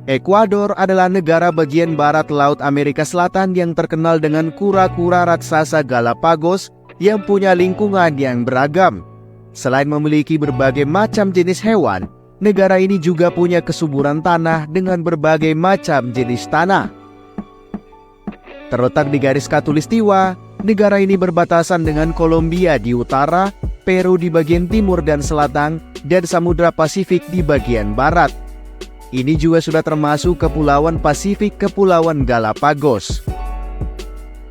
Ekuador adalah negara bagian barat Laut Amerika Selatan yang terkenal dengan kura-kura raksasa Galapagos yang punya lingkungan yang beragam. Selain memiliki berbagai macam jenis hewan, negara ini juga punya kesuburan tanah dengan berbagai macam jenis tanah. Terletak di garis khatulistiwa, negara ini berbatasan dengan Kolombia di utara, Peru di bagian timur dan selatan, dan Samudra Pasifik di bagian barat. Ini juga sudah termasuk Kepulauan Pasifik Kepulauan Galapagos.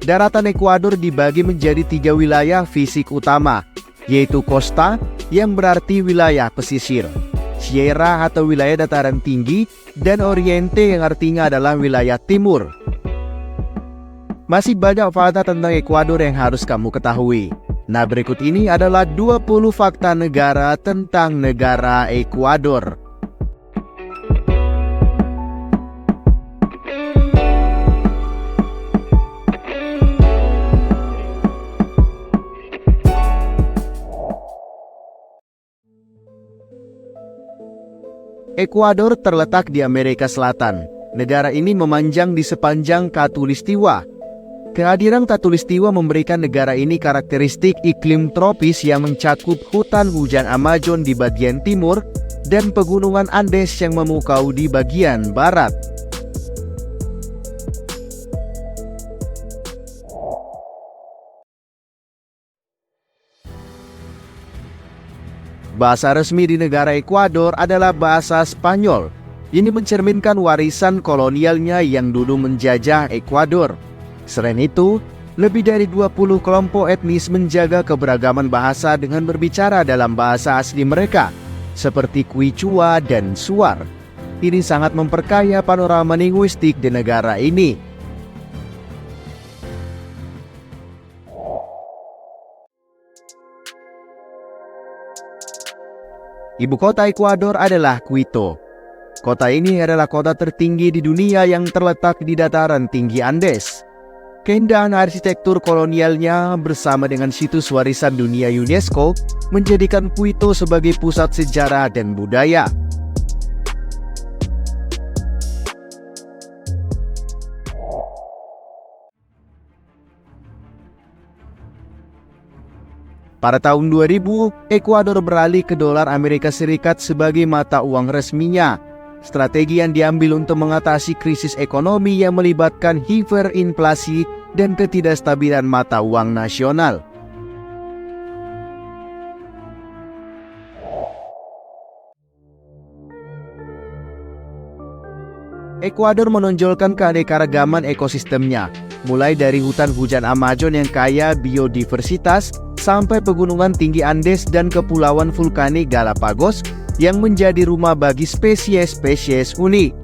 Daratan Ekuador dibagi menjadi 3 wilayah fisik utama, yaitu Costa yang berarti wilayah pesisir, Sierra atau wilayah dataran tinggi, dan Oriente yang artinya adalah wilayah timur. Masih banyak fakta tentang Ekuador yang harus kamu ketahui. Nah, berikut ini adalah 20 fakta negara tentang negara Ekuador. Ekuador terletak di Amerika Selatan. Negara ini memanjang di sepanjang khatulistiwa. Kehadiran khatulistiwa memberikan negara ini karakteristik iklim tropis yang mencakup hutan hujan Amazon di bagian timur dan pegunungan Andes yang memukau di bagian barat. Bahasa resmi di negara Ekuador adalah bahasa Spanyol. Ini mencerminkan warisan kolonialnya yang dulu menjajah Ekuador. Selain itu, lebih dari 20 kelompok etnis menjaga keberagaman bahasa dengan berbicara dalam bahasa asli mereka, seperti Quichua dan Shuar. Ini sangat memperkaya panorama linguistik di negara ini. Ibu kota Ekuador adalah Quito. Kota ini adalah kota tertinggi di dunia yang terletak di dataran tinggi Andes. Keindahan arsitektur kolonialnya bersama dengan situs warisan dunia UNESCO menjadikan Quito sebagai pusat sejarah dan budaya. Pada tahun 2000, Ekuador beralih ke dolar Amerika Serikat sebagai mata uang resminya. Strategi yang diambil untuk mengatasi krisis ekonomi yang melibatkan hiperinflasi dan ketidakstabilan mata uang nasional. Ekuador menonjolkan keanekaragaman ekosistemnya, mulai dari hutan hujan Amazon yang kaya biodiversitas, sampai pegunungan tinggi Andes dan kepulauan vulkanik Galapagos yang menjadi rumah bagi spesies-spesies unik.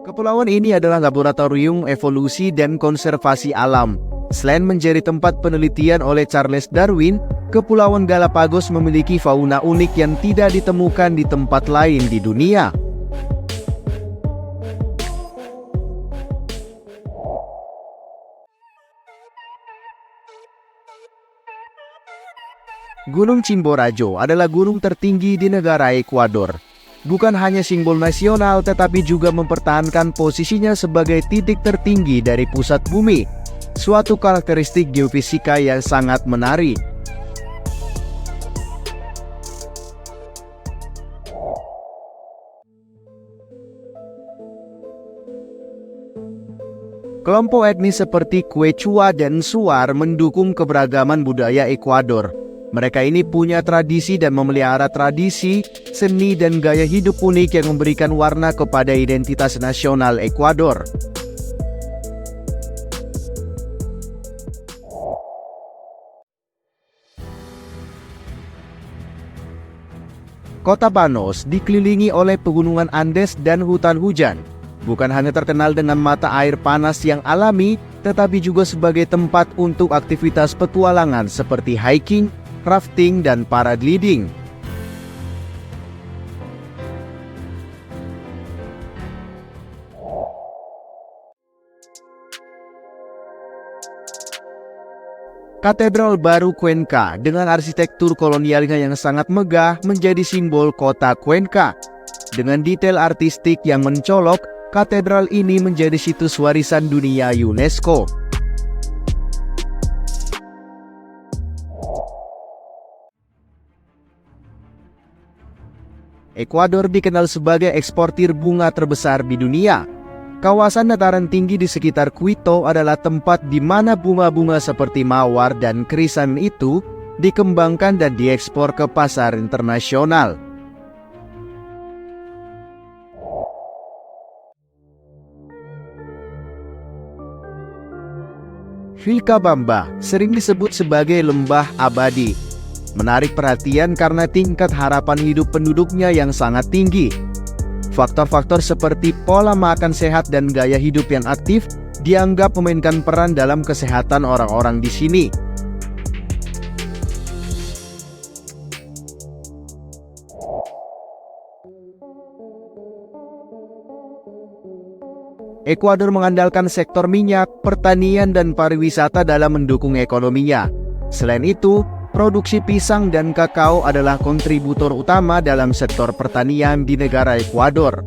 Kepulauan ini adalah laboratorium evolusi dan konservasi alam. Selain menjadi tempat penelitian oleh Charles Darwin, Kepulauan Galapagos memiliki fauna unik yang tidak ditemukan di tempat lain di dunia. Gunung Chimborazo adalah gunung tertinggi di negara Ekuador. Bukan hanya simbol nasional, tetapi juga mempertahankan posisinya sebagai titik tertinggi dari pusat bumi. Suatu karakteristik geofisika yang sangat menarik. Kelompok etnis seperti Quechua dan Shuar mendukung keberagaman budaya Ekuador. Mereka ini punya tradisi dan memelihara tradisi, seni dan gaya hidup unik yang memberikan warna kepada identitas nasional Ekuador. Kota Banos dikelilingi oleh pegunungan Andes dan hutan hujan. Bukan hanya terkenal dengan mata air panas yang alami, tetapi juga sebagai tempat untuk aktivitas petualangan seperti hiking, rafting, dan paragliding. Katedral baru Cuenca dengan arsitektur kolonialnya yang sangat megah menjadi simbol kota Cuenca. Dengan detail artistik yang mencolok, katedral ini menjadi situs warisan dunia UNESCO. Ekuador dikenal sebagai eksportir bunga terbesar di dunia. Kawasan dataran tinggi di sekitar Quito adalah tempat di mana bunga-bunga seperti mawar dan krisan itu dikembangkan dan diekspor ke pasar internasional. Vilcabamba sering disebut sebagai lembah abadi. Menarik perhatian karena tingkat harapan hidup penduduknya yang sangat tinggi. Faktor-faktor seperti pola makan sehat dan gaya hidup yang aktif dianggap memainkan peran dalam kesehatan orang-orang di sini. Ekuador mengandalkan sektor minyak, pertanian, dan pariwisata dalam mendukung ekonominya. Selain itu, produksi pisang dan kakao adalah kontributor utama dalam sektor pertanian di negara Ekuador.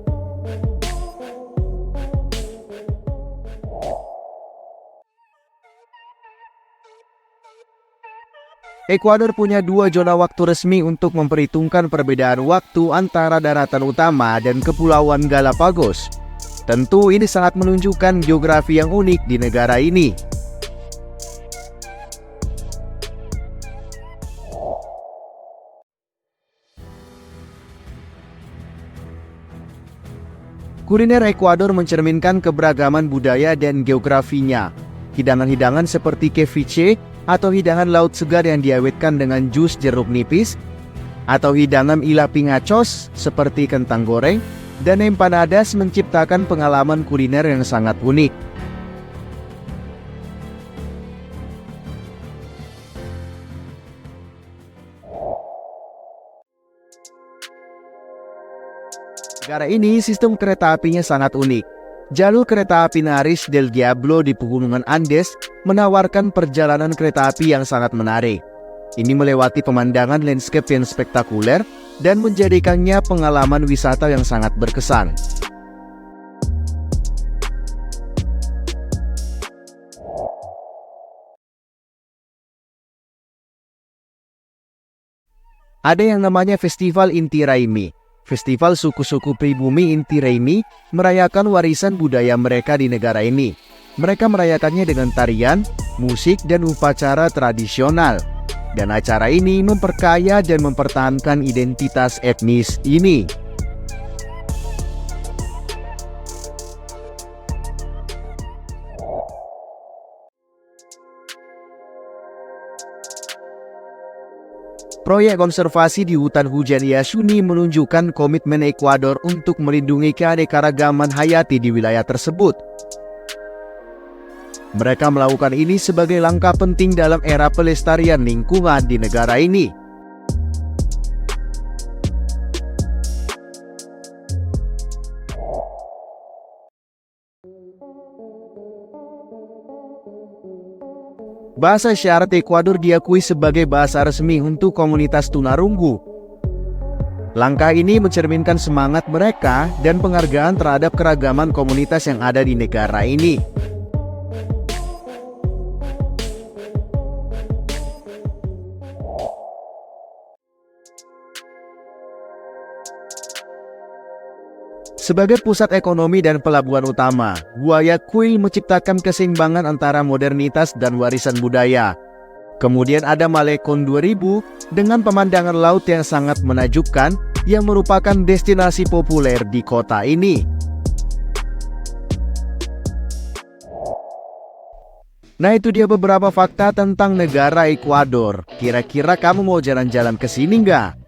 Ekuador punya 2 zona waktu resmi untuk memperhitungkan perbedaan waktu antara daratan utama dan Kepulauan Galapagos. Tentu ini sangat menunjukkan geografi yang unik di negara ini. Kuliner Ekuador mencerminkan keberagaman budaya dan geografinya. Hidangan-hidangan seperti ceviche atau hidangan laut segar yang diawetkan dengan jus jeruk nipis, atau hidangan ila pingachos seperti kentang goreng, dan empanadas menciptakan pengalaman kuliner yang sangat unik. Negara ini sistem kereta apinya sangat unik. Jalur kereta api Naris del Diablo di Pegunungan Andes menawarkan perjalanan kereta api yang sangat menarik. Ini melewati pemandangan landscape yang spektakuler dan menjadikannya pengalaman wisata yang sangat berkesan. Ada yang namanya Festival Inti Raymi. Festival suku-suku pribumi Inti Raymi merayakan warisan budaya mereka di negara ini. Mereka merayakannya dengan tarian, musik, dan upacara tradisional. Dan acara ini memperkaya dan mempertahankan identitas etnis ini. Proyek konservasi di hutan hujan Yasuni menunjukkan komitmen Ekuador untuk melindungi keanekaragaman hayati di wilayah tersebut. Mereka melakukan ini sebagai langkah penting dalam era pelestarian lingkungan di negara ini. Bahasa isyarat Ekuador diakui sebagai bahasa resmi untuk komunitas tunarunggu. Langkah ini mencerminkan semangat mereka dan penghargaan terhadap keragaman komunitas yang ada di negara ini. Sebagai pusat ekonomi dan pelabuhan utama, Guayaquil menciptakan keseimbangan antara modernitas dan warisan budaya. Kemudian ada Malecon 2000 dengan pemandangan laut yang sangat menakjubkan yang merupakan destinasi populer di kota ini. Nah, itu dia beberapa fakta tentang negara Ekuador. Kira-kira kamu mau jalan-jalan ke sini nggak?